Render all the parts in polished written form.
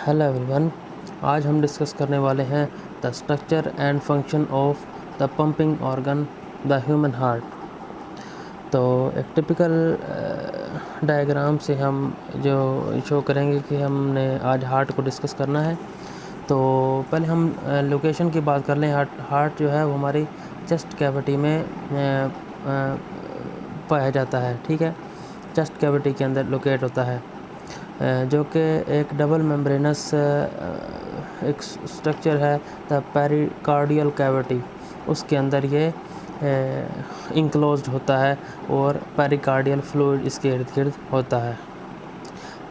Hello everyone, आज हम discuss करने वाले हैं the structure and function of the pumping organ the human heart. तो एक टिपिकल डायग्राम से हम जो शो करेंगे कि हमने आज हार्ट को डिस्कस करना है। तो पहले हम लोकेशन की बात कर लें। हार्ट जो है वो हमारी चेस्ट कैविटी में पाया जाता है। ठीक है, चेस्ट कैविटी के अंदर लोकेट होता है, जो कि एक डबल मेम्ब्रेनस एक स्ट्रक्चर है, द पेरिकार्डियल कैविटी। उसके अंदर ये इंक्लोज्ड होता है और पेरिकार्डियल फ्लूइड इसके इर्द गिर्द होता है।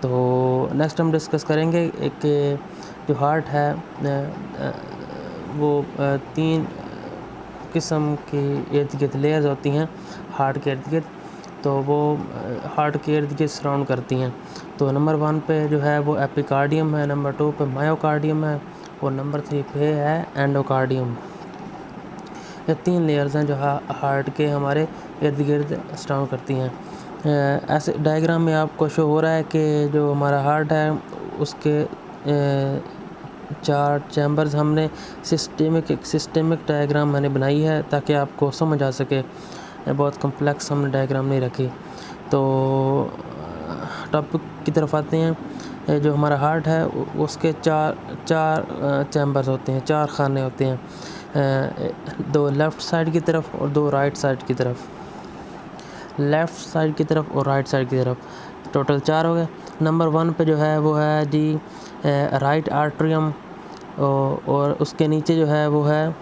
तो नेक्स्ट हम डिस्कस करेंगे एक जो हार्ट है वो 3 किस्म की इर्द गिर्द लेयर्स होती हैं हार्ट के इर्द गिर्द। तो वो हार्ट के इर्द गिर्द सराउंड करती हैं। तो नंबर 1 पे जो है वो एपिकार्डियम है, नंबर 2 पे मायोकार्डियम है और नंबर 3 पे है एंडोकार्डियम। ये 3 लेयर्स हैं जो हार्ट के हमारे इर्द गिर्द सराउंड करती हैं। ऐसे डायग्राम में आपको शो हो रहा है कि जो हमारा हार्ट है उसके 4 चैम्बर्स हमने सिस्टेमिक डायग्राम मैंने बनाई है ताकि आपको समझ आ सके। बहुत कम्प्लेक्स हमने डायग्राम नहीं रखी। तो टॉपिक की तरफ आते हैं। जो हमारा हार्ट है उसके चार चैम्बर्स होते हैं, 4 खाने होते हैं, 2 लेफ़्ट साइड की तरफ और 2 राइट साइड की तरफ, लेफ़्ट साइड की तरफ और राइट साइड की तरफ, टोटल 4 हो गए। नंबर 1 पे जो है वो है जी राइट आर्ट्रियम और उसके नीचे जो है वो है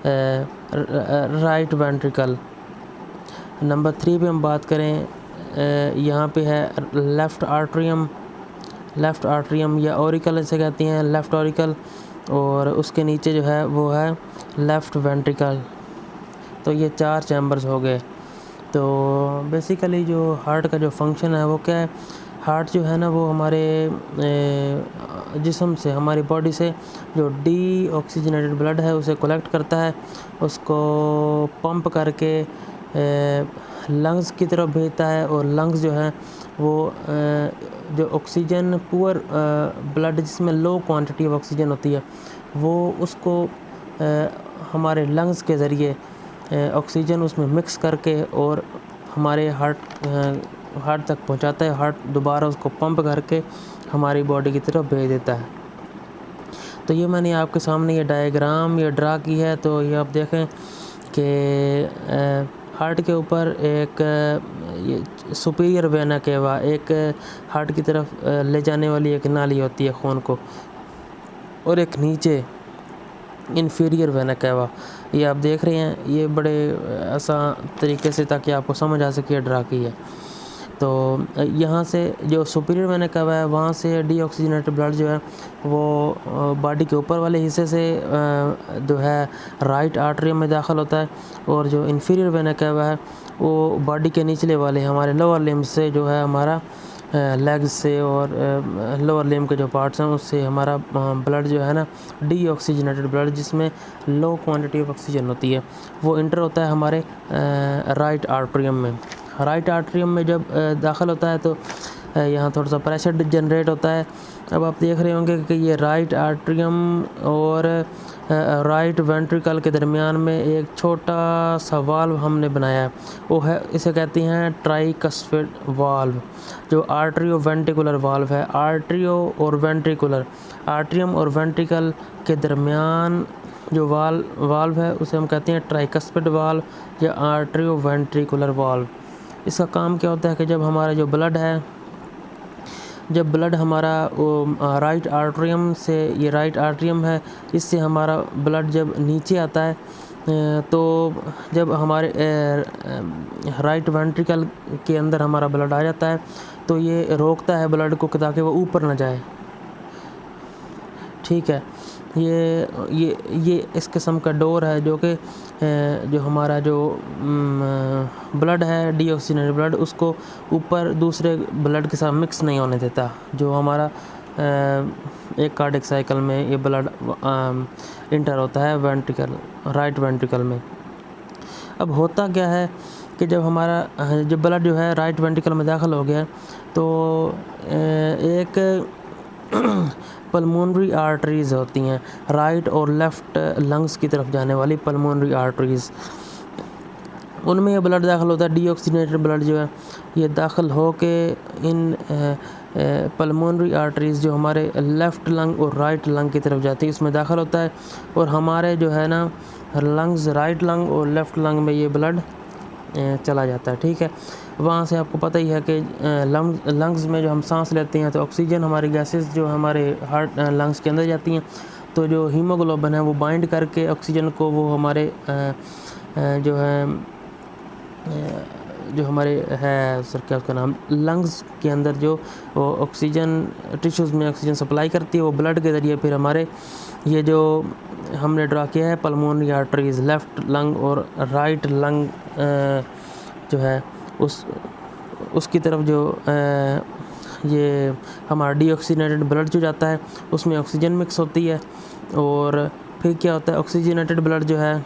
राइट वेंट्रिकल। नंबर 3 पे हम बात करें, यहाँ पे है लेफ़्ट आर्ट्रियम या ऑरिकल इसे कहते हैं, लेफ़्ट ऑरिकल, और उसके नीचे जो है वो है लेफ़्ट वेंट्रिकल। तो ये 4 चैम्बर्स हो गए। तो बेसिकली जो हार्ट का जो फंक्शन है वो क्या है, हार्ट जो है ना वो हमारे जिस्म से, हमारी बॉडी से जो डीऑक्सीजनेटेड ब्लड है उसे कलेक्ट करता है, उसको पंप करके लंग्स की तरफ भेजता है। और लंग्स जो है वो जो ऑक्सीजन पुअर ब्लड जिसमें लो क्वांटिटी ऑफ ऑक्सीजन होती है वो उसको हमारे लंग्स के ज़रिए ऑक्सीजन उसमें मिक्स करके और हमारे हार्ट तक पहुंचाता है। हार्ट दोबारा उसको पंप करके हमारी बॉडी की तरफ भेज देता है। तो ये मैंने आपके सामने ये डायग्राम ये ड्रा की है। तो ये आप देखें कि हार्ट के ऊपर एक सुपीरियर वेना केवा, एक हार्ट की तरफ ले जाने वाली एक नाली होती है खून को, और एक नीचे इन्फीरियर वेना केवा। ये आप देख रहे हैं, ये बड़े आसान तरीके से ताकि आपको समझ आ सके ड्रा की है। तो यहाँ से जो सुपीरियर वेना केवा है वहाँ से डीऑक्सीजनेटेड ब्लड जो है वो बॉडी के ऊपर वाले हिस्से से जो है राइट आर्टरियम में दाखिल होता है, और जो इन्फीरियर वेना केवा है वो बॉडी के निचले वाले हमारे लोअर लिम्ब से जो है हमारा लेग्स से और लोअर लिम्ब के जो पार्ट्स हैं उससे हमारा ब्लड जो है ना डीऑक्सीजनेटेड ब्लड जिसमें लो क्वांटिटी ऑफ ऑक्सीजन होती है वो इंटर होता है हमारे राइट आर्टरियम में। राइट आर्टरियम में जब दाखिल होता है तो यहाँ थोड़ा सा प्रेशर जनरेट होता है। अब आप देख रहे होंगे कि ये राइट आर्टरियम और राइट वेंट्रिकल के दरमियान में एक छोटा सा वाल्व हमने बनाया है, वो है, इसे कहते हैं ट्राइकस्पिड वाल्व, जो आर्ट्रियो वेंट्रिकुलर वाल्व है। आर्ट्रियो और वेंट्रिकुलर, आर्ट्रियम और वेंट्रिकल के दरमियान जो वाल्व है उसे हम कहते हैं ट्राइकस्पिड वाल्व या आर्ट्रियो वेंट्रिकुलर वाल्व। इसका काम क्या होता है कि जब हमारा जो ब्लड है, जब ब्लड हमारा राइट आर्टरियम से, ये राइट आर्टरियम है, इससे हमारा ब्लड जब नीचे आता है तो जब हमारे राइट वेंट्रिकल के अंदर हमारा ब्लड आ जाता है तो ये रोकता है ब्लड को ताकि वो ऊपर ना जाए। ठीक है, ये इस किस्म का डोर है जो कि जो हमारा जो ब्लड है डीऑक्सीजनेटेड ब्लड उसको ऊपर दूसरे ब्लड के साथ मिक्स नहीं होने देता। जो हमारा एक कार्डियक साइकिल में ये ब्लड इंटर होता है वेंट्रिकल, राइट वेंट्रिकल में। अब होता क्या है कि जब हमारा जब ब्लड जो है राइट वेंट्रिकल में दाखिल हो गया तो एक पल्मोनरी आर्टरीज़ होती हैं, राइट और लेफ़्ट लंग्स की तरफ जाने वाली पल्मोनरी आर्टरीज़, उनमें ये ब्लड दाखिल होता है। डीऑक्सीजनेटेड ब्लड जो है ये दाखिल हो के इन पल्मोनरी आर्टरीज़ जो हमारे लेफ़्ट लंग और राइट लंग की तरफ जाती है उसमें दाखिल होता है, और हमारे जो है ना लंग्स, राइट लंग और लेफ़्ट लंग में ये ब्लड चला जाता है। ठीक है, वहाँ से आपको पता ही है कि लंग्स में जो हम सांस लेते हैं तो ऑक्सीजन हमारी गैसेस जो हमारे हार्ट लंग्स के अंदर जाती हैं, तो जो हीमोग्लोबिन है वो बाइंड करके ऑक्सीजन को वो हमारे जो हमारे है सर क्या उसका नाम, लंग्स के अंदर जो वो ऑक्सीजन टिश्यूज़ में ऑक्सीजन सप्लाई करती है, वो ब्लड के ज़रिए फिर हमारे ये जो हमने ड्रा किया है पल्मोनरी आर्टरीज़, लेफ़्ट लंग और राइट लंग जो है उसकी तरफ जो ये हमारा डीऑक्सीजनेटेड ब्लड जो जाता है उसमें ऑक्सीजन मिक्स होती है, और फिर क्या होता है ऑक्सीजनेटेड ब्लड जो है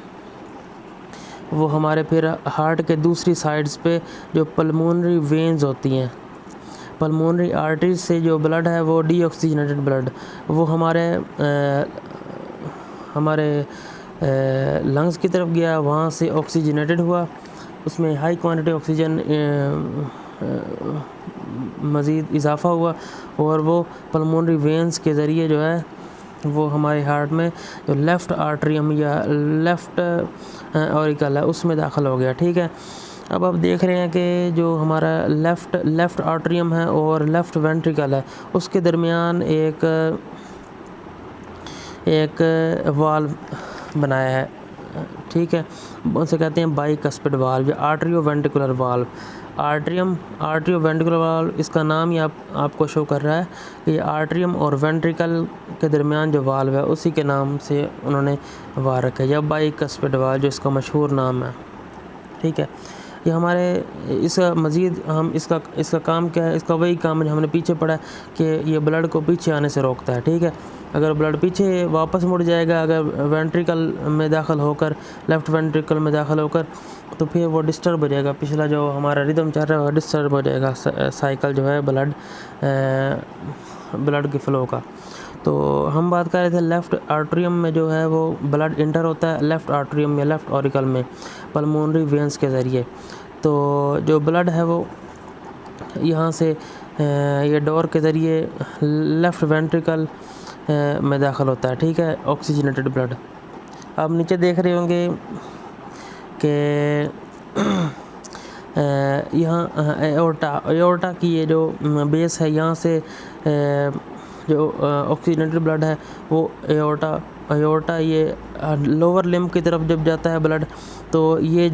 वो हमारे फिर हार्ट के दूसरी साइड्स पे जो पल्मोनरी वेन्स होती हैं, पल्मोनरी आर्टरीज से जो ब्लड है वो डीऑक्सीजनेटेड ब्लड वो हमारे लंग्स की तरफ गया, वहाँ से ऑक्सीजनेटेड हुआ, उसमें हाई क्वांटिटी ऑक्सीजन मज़ीद इजाफ़ा हुआ, और वो पल्मोनरी वेन्स के ज़रिए जो है वो हमारे हार्ट में जो लेफ़्ट आर्टरियम या लेफ़्ट ऑरिकल है उसमें दाखिल हो गया। ठीक है, अब आप देख रहे हैं कि जो हमारा लेफ़्ट आर्टरियम है और लेफ़्ट वेंट्रिकल है उसके दरमियान एक वाल्व बनाया है। ठीक है, उसे कहते हैं बाइकस्पिड वाल्व या आर्टरियो वेंट्रिकुलर वाल्व। आर्टरियो वेंट्रिकुलर वाल्व, इसका नाम ही आपको शो कर रहा है कि आर्टरियम और वेंट्रिकल के दरमियान जो वाल्व है उसी के नाम से उन्होंने वाल रखा है, या बाइकस्पिड वाल्व जो इसका मशहूर नाम है। ठीक है, ये हमारे इसका मज़ीद हम इसका काम क्या है, इसका वही काम जो हमने पीछे पढ़ा है कि ये ब्लड को पीछे आने से रोकता है। ठीक है, अगर ब्लड पीछे वापस मुड़ जाएगा, अगर वेंट्रिकल में दाखिल होकर, लेफ़्ट वेंट्रिकल में दाखिल होकर, तो फिर वो डिस्टर्ब हो जाएगा, पिछला जो हमारा रिदम चल रहा है वो डिस्टर्ब हो जाएगा, साइकिल जो है ब्लड के फ़्लो का। तो हम बात कर रहे थे लेफ़्ट आर्टरियम में जो है वो ब्लड इंटर होता है लेफ़्ट आर्टरियम या लेफ़्ट ऑरिकल में पल्मोनरी वेन्स के ज़रिए। तो जो ब्लड है वो यहाँ से ये डोर के ज़रिए लेफ़्ट वेंट्रिकल में दाखिल होता है। ठीक है, ऑक्सीजनेटेड ब्लड। आप नीचे देख रहे होंगे कि यहाँ एओर्टा की ये जो बेस है, यहाँ से जो ऑक्सीजनेटेड ब्लड है वो एओर्टा ये लोअर लिम्ब की तरफ जब जाता है ब्लड, तो ये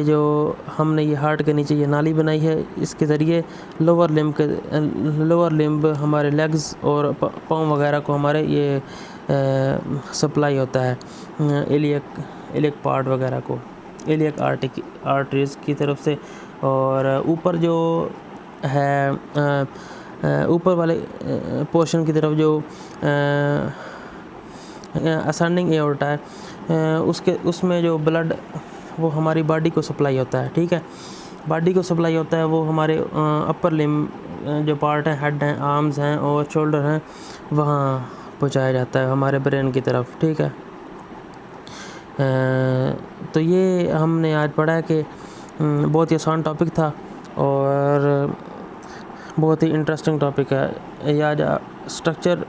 जो हमने ये हार्ट के नीचे ये नाली बनाई है इसके ज़रिए लोअर लिम्ब हमारे लेग्स और पाँव वगैरह को हमारे ये सप्लाई होता है इलियक पार्ट वगैरह को, इलियक आर्टरीज की तरफ से। और ऊपर जो है ऊपर वाले पोर्शन की तरफ जो असेंडिंग एओर्टा है उसमें जो ब्लड वो हमारी बॉडी को सप्लाई होता है। ठीक है, बॉडी को सप्लाई होता है वो हमारे अपर लिम्ब जो पार्ट है, हेड हैं, आर्म्स हैं और शोल्डर हैं, वहाँ पहुँचाया जाता है हमारे ब्रेन की तरफ। ठीक है, तो ये हमने आज पढ़ा है कि बहुत ही आसान टॉपिक था और बहुत ही इंटरेस्टिंग टॉपिक है। या स्ट्रक्चर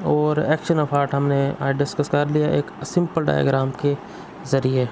और एक्शन ऑफ हार्ट हमने आज डिस्कस कर लिया एक सिंपल डायग्राम के ज़रिए।